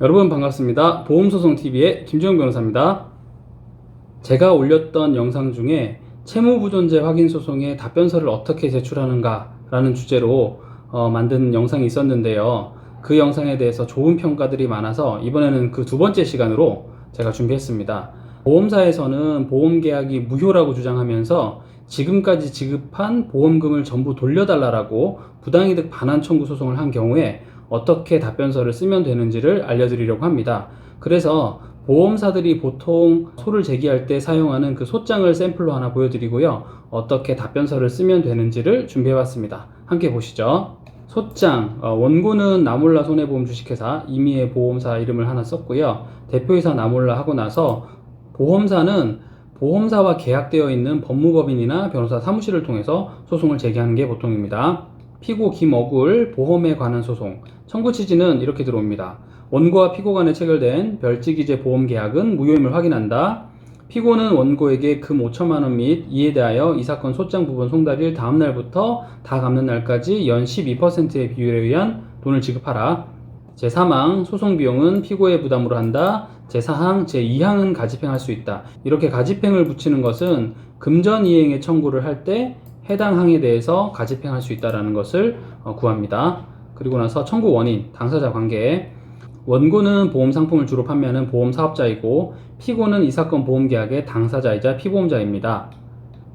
여러분 반갑습니다. 보험소송TV의 김지영 변호사입니다. 제가 올렸던 영상 중에 채무부존재 확인소송의 답변서를 어떻게 제출하는가 라는 주제로 만든 영상이 있었는데요. 그 영상에 대해서 좋은 평가들이 많아서 이번에는 그 두 번째 시간으로 제가 준비했습니다. 보험사에서는 보험계약이 무효라고 주장하면서 지금까지 지급한 보험금을 전부 돌려달라고 부당이득 반환 청구 소송을 한 경우에 어떻게 답변서를 쓰면 되는지를 알려드리려고 합니다. 그래서 보험사들이 보통 소를 제기할 때 사용하는 그 소장을 샘플로 하나 보여드리고요. 어떻게 답변서를 쓰면 되는지를 준비해봤습니다. 함께 보시죠. 소장, 원고는 나몰라 손해보험 주식회사 이미의 보험사 이름을 하나 썼고요. 대표이사 나몰라 하고 나서 보험사는 보험사와 계약되어 있는 법무법인이나 변호사 사무실을 통해서 소송을 제기하는 게 보통입니다. 피고 김어굴 보험에 관한 소송 청구 취지는 이렇게 들어옵니다. 원고와 피고 간에 체결된 별지기재 보험계약은 무효임을 확인한다. 피고는 원고에게 금 5천만 원 및 이에 대하여 이 사건 소장 부분 송달일 다음 날부터 다 갚는 날까지 연 12%의 비율에 의한 돈을 지급하라. 제3항 소송 비용은 피고의 부담으로 한다. 제4항, 제2항은 가집행할 수 있다. 이렇게 가집행을 붙이는 것은 금전이행의 청구를 할 때 해당 항에 대해서 가집행할 수 있다는 것을 구합니다. 그리고 나서 청구 원인, 당사자 관계. 원고는 보험 상품을 주로 판매하는 보험 사업자이고 피고는 이 사건 보험 계약의 당사자이자 피보험자입니다.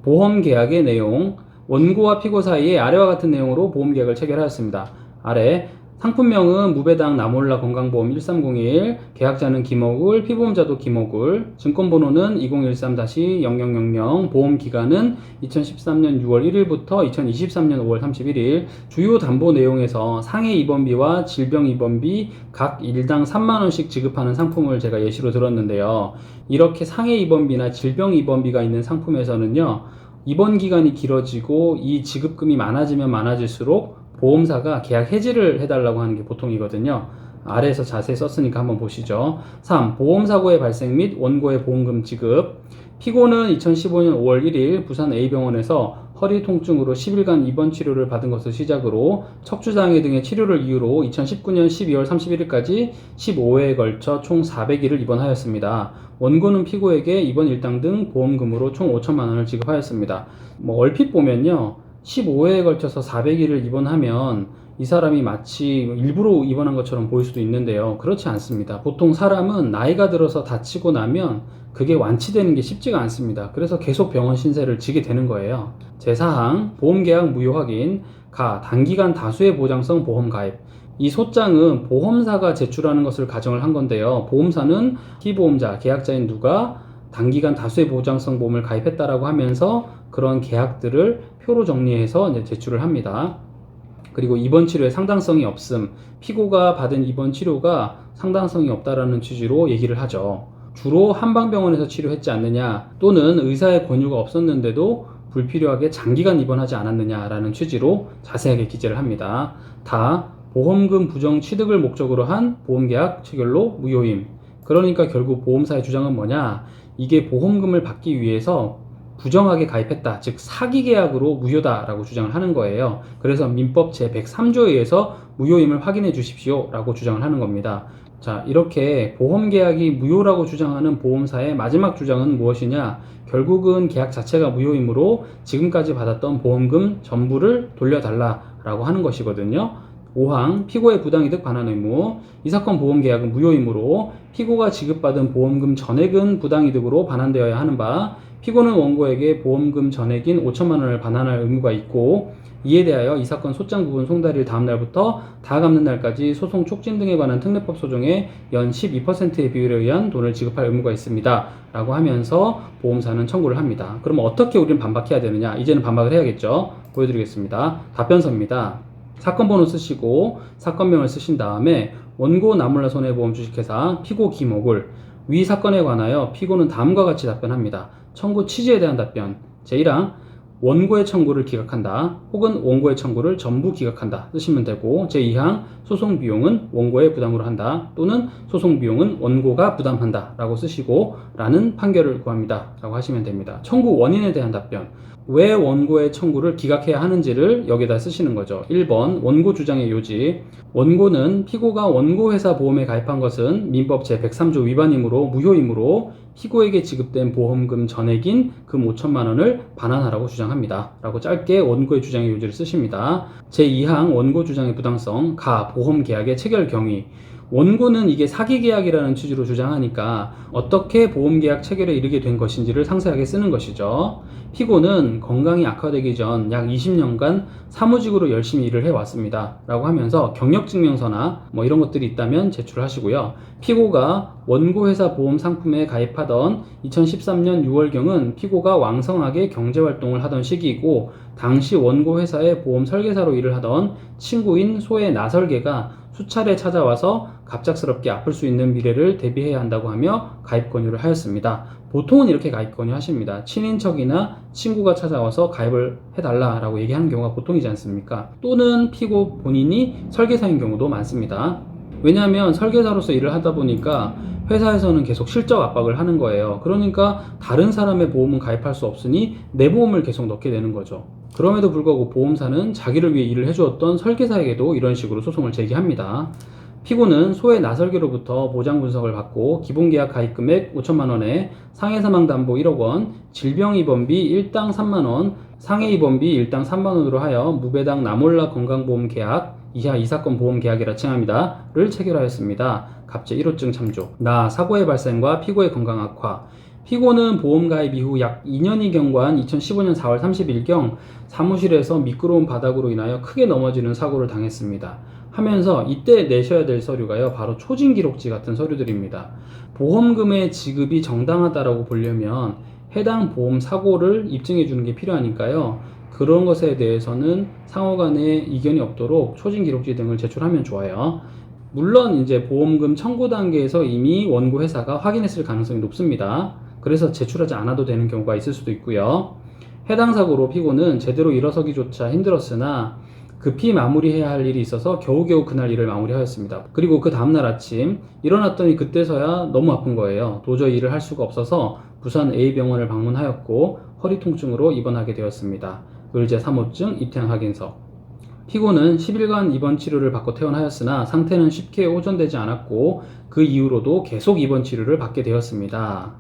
보험 계약의 내용, 원고와 피고 사이에 아래와 같은 내용으로 보험 계약을 체결하였습니다. 아래 상품명은 무배당 나몰라 건강보험 1301, 계약자는 김어굴, 피보험자도 김어굴, 증권번호는 2013-0000, 보험기간은 2013년 6월 1일부터 2023년 5월 31일, 주요 담보 내용에서 상해 입원비와 질병 입원비 각 일당 3만원씩 지급하는 상품을 제가 예시로 들었는데요. 이렇게 상해 입원비나 질병 입원비가 있는 상품에서는요, 입원 기간이 길어지고 이 지급금이 많아지면 많아질수록 보험사가 계약 해지를 해달라고 하는 게 보통이거든요. 아래에서 자세히 썼으니까 한번 보시죠. 3. 보험사고의 발생 및 원고의 보험금 지급. 피고는 2015년 5월 1일 부산 A병원에서 허리 통증으로 10일간 입원 치료를 받은 것을 시작으로 척추장애 등의 치료를 이유로 2019년 12월 31일까지 15회에 걸쳐 총 400일을 입원하였습니다. 원고는 피고에게 입원 일당 등 보험금으로 총 5천만 원을 지급하였습니다. 얼핏 보면요, 15회에 걸쳐서 400일을 입원하면 이 사람이 마치 일부러 입원한 것처럼 보일 수도 있는데요. 그렇지 않습니다. 보통 사람은 나이가 들어서 다치고 나면 그게 완치되는 게 쉽지가 않습니다. 그래서 계속 병원 신세를 지게 되는 거예요. 제4항 보험계약 무효 확인. 가 단기간 다수의 보장성 보험 가입. 이 소장은 보험사가 제출하는 것을 가정을 한 건데요. 보험사는 피보험자, 계약자인 누가 단기간 다수의 보장성 보험을 가입했다라고 하면서 그런 계약들을 표로 정리해서 이제 제출을 합니다. 그리고 입원 치료에 상당성이 없음, 피고가 받은 입원 치료가 상당성이 없다라는 취지로 얘기를 하죠. 주로 한방병원에서 치료했지 않느냐, 또는 의사의 권유가 없었는데도 불필요하게 장기간 입원하지 않았느냐라는 취지로 자세하게 기재를 합니다. 다 보험금 부정 취득을 목적으로 한 보험계약 체결로 무효임. 그러니까 결국 보험사의 주장은 뭐냐, 이게 보험금을 받기 위해서 부정하게 가입했다, 즉 사기계약으로 무효다라고 주장을 하는 거예요. 그래서 민법 제103조에 의해서 무효임을 확인해 주십시오 라고 주장을 하는 겁니다. 자, 이렇게 보험계약이 무효라고 주장하는 보험사의 마지막 주장은 무엇이냐, 결국은 계약 자체가 무효이므로 지금까지 받았던 보험금 전부를 돌려달라라고 하는 것이거든요. 5항 피고의 부당이득 반환 의무. 이 사건 보험계약은 무효이므로 피고가 지급받은 보험금 전액은 부당이득으로 반환되어야 하는 바, 피고는 원고에게 보험금 전액인 5천만 원을 반환할 의무가 있고, 이에 대하여 이 사건 소장 부분 송달일 다음 날부터 다 갚는 날까지 소송 촉진 등에 관한 특례법 소송에 연 12%의 비율에 의한 돈을 지급할 의무가 있습니다 라고 하면서 보험사는 청구를 합니다. 그럼 어떻게 우리는 반박해야 되느냐, 이제는 반박을 해야겠죠. 보여드리겠습니다. 답변서입니다. 사건 번호 쓰시고 사건명을 쓰신 다음에 원고 나몰라 손해보험 주식회사 피고 김어굴. 위 사건에 관하여 피고는 다음과 같이 답변합니다. 청구 취지에 대한 답변. 제1항 원고의 청구를 기각한다, 혹은 원고의 청구를 전부 기각한다 쓰시면 되고, 제2항 소송 비용은 원고의 부담으로 한다, 또는 소송 비용은 원고가 부담한다 라고 쓰시고 라는 판결을 구합니다 라고 하시면 됩니다. 청구 원인에 대한 답변. 왜 원고의 청구를 기각해야 하는지를 여기다 쓰시는 거죠. 1번 원고 주장의 요지. 원고는 피고가 원고회사 보험에 가입한 것은 민법 제103조 위반이므로 무효이므로 피고에게 지급된 보험금 전액인 금 5천만 원을 반환하라고 주장합니다. 라고 짧게 원고의 주장의 요지를 쓰십니다. 제2항 원고 주장의 부당성 가 보험 계약의 체결 경위. 원고는 이게 사기 계약이라는 취지로 주장하니까 어떻게 보험 계약 체결에 이르게 된 것인지를 상세하게 쓰는 것이죠. 피고는 건강이 악화되기 전 약 20년간 사무직으로 열심히 일을 해왔습니다. 라고 하면서 경력증명서나 뭐 이런 것들이 있다면 제출하시고요. 피고가 원고회사 보험 상품에 가입하던 2013년 6월경은 피고가 왕성하게 경제활동을 하던 시기이고 당시 원고회사의 보험 설계사로 일을 하던 친구인 소의 나설계가 수차례 찾아와서 갑작스럽게 아플 수 있는 미래를 대비해야 한다고 하며 가입 권유를 하였습니다. 보통은 이렇게 가입 권유하십니다. 친인척이나 친구가 찾아와서 가입을 해달라라고 얘기하는 경우가 보통이지 않습니까? 또는 피고 본인이 설계사인 경우도 많습니다. 왜냐하면 설계사로서 일을 하다 보니까 회사에서는 계속 실적 압박을 하는 거예요. 그러니까 다른 사람의 보험은 가입할 수 없으니 내 보험을 계속 넣게 되는 거죠. 그럼에도 불구하고 보험사는 자기를 위해 일을 해주었던 설계사에게도 이런 식으로 소송을 제기합니다. 피고는 소의 나설계로부터 보장 분석을 받고 기본계약 가입금액 5천만 원에 상해사망담보 1억 원, 질병입원비 일당 3만 원, 상해입원비 일당 3만 원으로 하여 무배당 나몰라 건강보험 계약 이하 이 사건 보험 계약이라 칭합니다. 를 체결하였습니다. 갑제 1호증 참조. 나 사고의 발생과 피고의 건강 악화. 피고는 보험 가입 이후 약 2년이 경과한 2015년 4월 30일경 사무실에서 미끄러운 바닥으로 인하여 크게 넘어지는 사고를 당했습니다. 하면서 이때 내셔야 될 서류가요, 바로 초진기록지 같은 서류들입니다. 보험금의 지급이 정당하다라고 보려면 해당 보험 사고를 입증해 주는 게 필요하니까요. 그런 것에 대해서는 상호간에 이견이 없도록 초진기록지 등을 제출하면 좋아요. 물론 이제 보험금 청구 단계에서 이미 원고 회사가 확인했을 가능성이 높습니다. 그래서 제출하지 않아도 되는 경우가 있을 수도 있고요. 해당 사고로 피고는 제대로 일어서기조차 힘들었으나 급히 마무리해야 할 일이 있어서 겨우겨우 그날 일을 마무리하였습니다. 그리고 그 다음날 아침 일어났더니 그때서야 너무 아픈 거예요. 도저히 일을 할 수가 없어서 부산 A병원을 방문하였고 허리 통증으로 입원하게 되었습니다. 의제 3호증 입퇴원 확인서. 피고는 10일간 입원 치료를 받고 퇴원하였으나 상태는 쉽게 호전되지 않았고 그 이후로도 계속 입원 치료를 받게 되었습니다.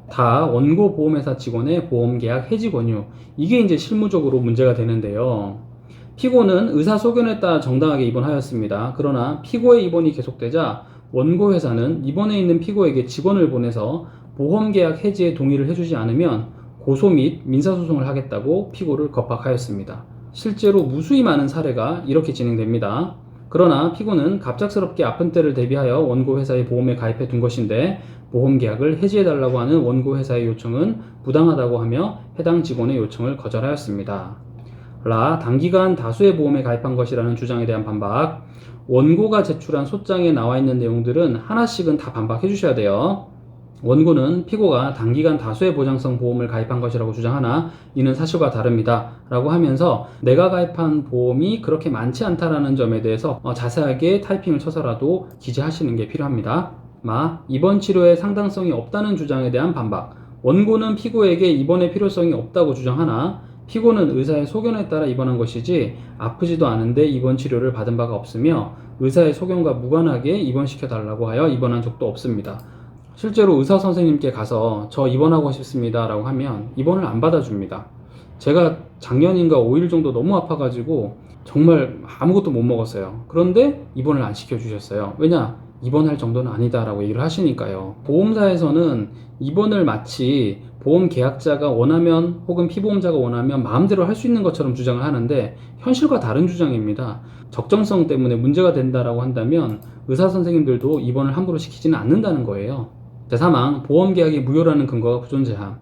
다 원고 보험회사 직원의 보험계약 해지 권유. 이게 이제 실무적으로 문제가 되는데요. 피고는 의사 소견에 따라 정당하게 입원하였습니다. 그러나 피고의 입원이 계속되자 원고 회사는 입원해 있는 피고에게 직원을 보내서 보험계약 해지에 동의를 해주지 않으면 고소 및 민사소송을 하겠다고 피고를 겁박하였습니다. 실제로 무수히 많은 사례가 이렇게 진행됩니다. 그러나 피고는 갑작스럽게 아픈 때를 대비하여 원고 회사의 보험에 가입해 둔 것인데 보험계약을 해지해달라고 하는 원고 회사의 요청은 부당하다고 하며 해당 직원의 요청을 거절하였습니다. 단기간 다수의 보험에 가입한 것이라는 주장에 대한 반박. 원고가 제출한 소장에 나와 있는 내용들은 하나씩은 다 반박해 주셔야 돼요. 원고는 피고가 단기간 다수의 보장성 보험을 가입한 것이라고 주장하나 이는 사실과 다릅니다. 라고 하면서 내가 가입한 보험이 그렇게 많지 않다라는 점에 대해서 자세하게 타이핑을 쳐서라도 기재하시는 게 필요합니다. 입원 치료에 상당성이 없다는 주장에 대한 반박. 원고는 피고에게 입원의 필요성이 없다고 주장하나 피고는 의사의 소견에 따라 입원한 것이지 아프지도 않은데 입원 치료를 받은 바가 없으며 의사의 소견과 무관하게 입원시켜달라고 하여 입원한 적도 없습니다. 실제로 의사 선생님께 가서 저 입원하고 싶습니다 라고 하면 입원을 안 받아줍니다. 제가 작년인가 5일 정도 너무 아파가지고 정말 아무것도 못 먹었어요. 그런데 입원을 안 시켜주셨어요. 왜냐? 입원할 정도는 아니다 라고 얘기를 하시니까요. 보험사에서는 입원을 마치 보험 계약자가 원하면 혹은 피보험자가 원하면 마음대로 할 수 있는 것처럼 주장을 하는데 현실과 다른 주장입니다. 적정성 때문에 문제가 된다라고 한다면 의사 선생님들도 입원을 함부로 시키지는 않는다는 거예요. 제3항 보험계약이 무효라는 근거가 부존재함.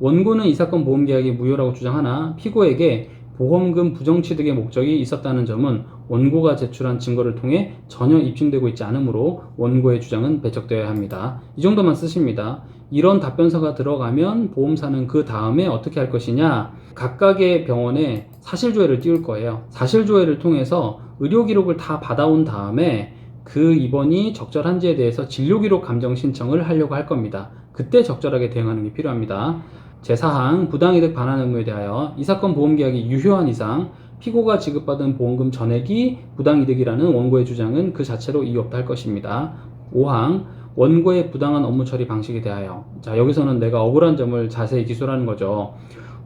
원고는 이 사건 보험계약이 무효라고 주장하나 피고에게 보험금 부정취득의 목적이 있었다는 점은 원고가 제출한 증거를 통해 전혀 입증되고 있지 않으므로 원고의 주장은 배척되어야 합니다. 이 정도만 쓰십니다. 이런 답변서가 들어가면 보험사는 그 다음에 어떻게 할 것이냐, 각각의 병원에 사실조회를 띄울 거예요. 사실조회를 통해서 의료기록을 다 받아온 다음에 그 입원이 적절한지에 대해서 진료기록 감정 신청을 하려고 할 겁니다. 그때 적절하게 대응하는 게 필요합니다. 제4항 부당이득 반환 의무에 대하여 이 사건 보험계약이 유효한 이상 피고가 지급받은 보험금 전액이 부당이득이라는 원고의 주장은 그 자체로 이유 없다 할 것입니다. 5항 원고의 부당한 업무 처리 방식에 대하여, 자, 여기서는 내가 억울한 점을 자세히 기술하는 거죠.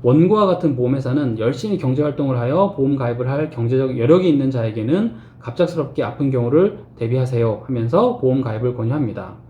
원고와 같은 보험회사는 열심히 경제활동을 하여 보험 가입을 할 경제적 여력이 있는 자에게는 갑작스럽게 아픈 경우를 대비하세요 하면서 보험 가입을 권유합니다.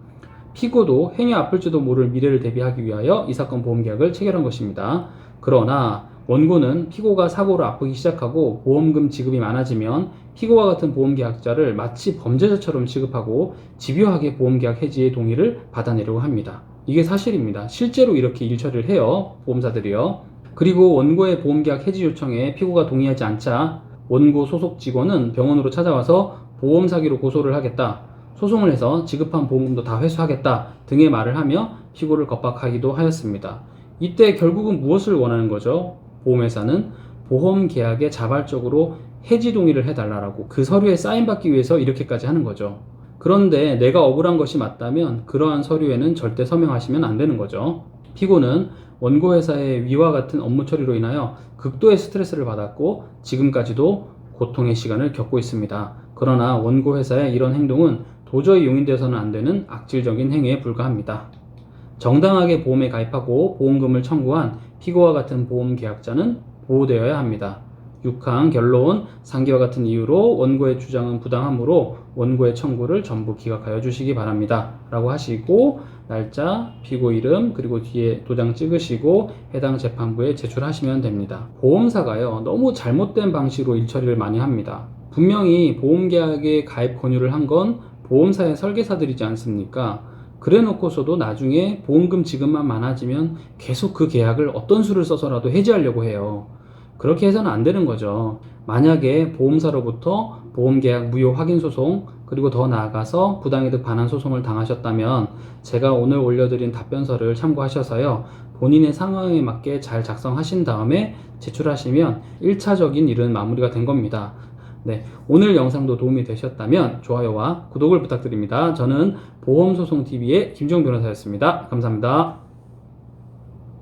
피고도 행여 아플지도 모를 미래를 대비하기 위하여 이 사건 보험계약을 체결한 것입니다. 그러나 원고는 피고가 사고로 아프기 시작하고 보험금 지급이 많아지면 피고와 같은 보험계약자를 마치 범죄자처럼 취급하고 집요하게 보험계약 해지의 동의를 받아내려고 합니다. 이게 사실입니다. 실제로 이렇게 일처리를 해요. 보험사들이요. 그리고 원고의 보험계약 해지 요청에 피고가 동의하지 않자 원고 소속 직원은 병원으로 찾아와서 보험 사기로 고소를 하겠다, 소송을 해서 지급한 보험금도 다 회수하겠다 등의 말을 하며 피고를 겁박하기도 하였습니다. 이때 결국은 무엇을 원하는 거죠? 보험회사는 보험계약에 자발적으로 해지 동의를 해달라고 그 서류에 사인받기 위해서 이렇게까지 하는 거죠. 그런데 내가 억울한 것이 맞다면 그러한 서류에는 절대 서명하시면 안 되는 거죠. 피고는 원고회사의 위와 같은 업무 처리로 인하여 극도의 스트레스를 받았고 지금까지도 고통의 시간을 겪고 있습니다. 그러나 원고회사의 이런 행동은 도저히 용인되어서는 안 되는 악질적인 행위에 불과합니다. 정당하게 보험에 가입하고 보험금을 청구한 피고와 같은 보험계약자는 보호되어야 합니다. 6항 결론, 상기와 같은 이유로 원고의 주장은 부당하므로 원고의 청구를 전부 기각하여 주시기 바랍니다 라고 하시고 날짜, 피고 이름, 그리고 뒤에 도장 찍으시고 해당 재판부에 제출하시면 됩니다. 보험사가요, 너무 잘못된 방식으로 일처리를 많이 합니다. 분명히 보험계약에 가입 권유를 한 건 보험사의 설계사들이지 않습니까? 그래 놓고서도 나중에 보험금 지급만 많아지면 계속 그 계약을 어떤 수를 써서라도 해지하려고 해요. 그렇게 해서는 안 되는 거죠. 만약에 보험사로부터 보험계약 무효 확인 소송, 그리고 더 나아가서 부당이득 반환 소송을 당하셨다면 제가 오늘 올려드린 답변서를 참고하셔서요, 본인의 상황에 맞게 잘 작성하신 다음에 제출하시면 1차적인 일은 마무리가 된 겁니다. 네, 오늘 영상도 도움이 되셨다면 좋아요와 구독을 부탁드립니다. 저는 보험소송TV의 김지용 변호사였습니다. 감사합니다.